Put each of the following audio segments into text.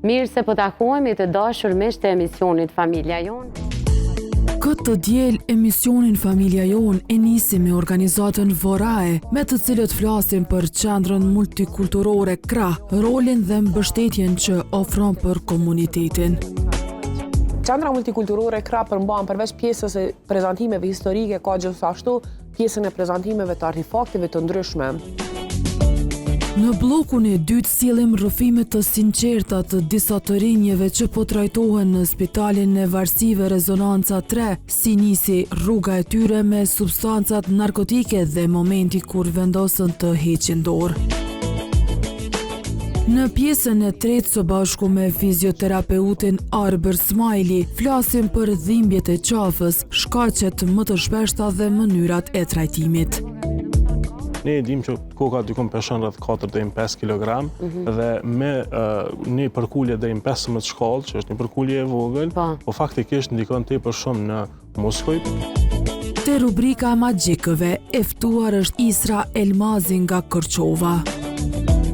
Mirë se po takohemi të dashur miq të emisionit Familja Jonë. Këtë diel emisionin Familja Jonë e nisi me organizatën Vorae, me të cilët flasim për qendrën multikulturore Krah, rolin dhe mbështetjen që ofron për komunitetin. Qendra multikulturore Krah përmban përveç pjesës e prezantimeve historike, ka gjithashtu pjesën e prezantimeve të artefaktive të ndryshme. Në blokun e dytë sillim rrëfime të sinqerta të disa të rinjeve që po trajtohen në Spitalin e Varësive Rezonanca 3, si nisi rruga e tyre me substancat narkotike dhe momenti kur vendosën të heqin dorë. Në pjesën e tretë së bashku me fizioterapeutin Arber Smajli, flasim për dhimbjet e qafës, shkaqet më të shpeshta dhe mënyrat e trajtimit. Ne e dim që koka dikon peshon rreth 4 deri në 5 kg dhe me një përkulje deri në 15 shkallë, që është një përkulje e vogël, po faktikisht ndikon tepër shumë në muskuj. Te rubrika magjikëve, e ftuar është Isra Elmazi nga Kërçova.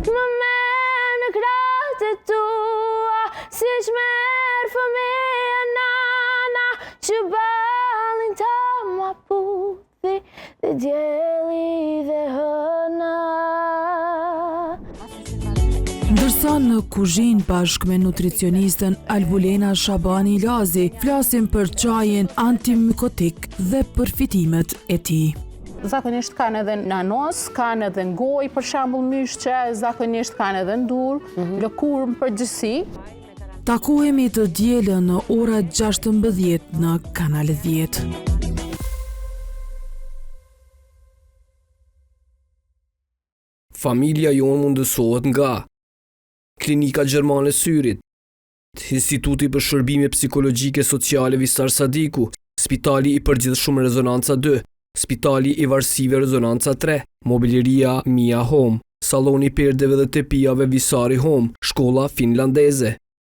Më merr në krahët e tua, siç merr fëmia nana, që ballin ta ma puthi, dhe djeli dhe hëna. Ndërsa në kuzhinë bashkë me nutricionistën Albulena Shabani Lazi, flasim për çajin antimikotik dhe përfitimet e tij. Zakonisht kanë edhe në anos, kanë edhe në gojë, për shembull myshqe, zakonisht kanë edhe në dur, lëkurë në përgjithësi. Takohemi të dielën në ora 16 në Kanal 10. Familja Jonë mundësohet nga Klinika Gjermane Syrit, Instituti për Shërbime Psikologjike Sociale Visar Sadiku, Spitali i Përgjithshëm Rezonanca 2, Spitali i Varësive Rezonanca 3, Mobileria Mia Home, Saloni Perdeve dhe Tepijave Visari Home, Shkolla Finlandeze.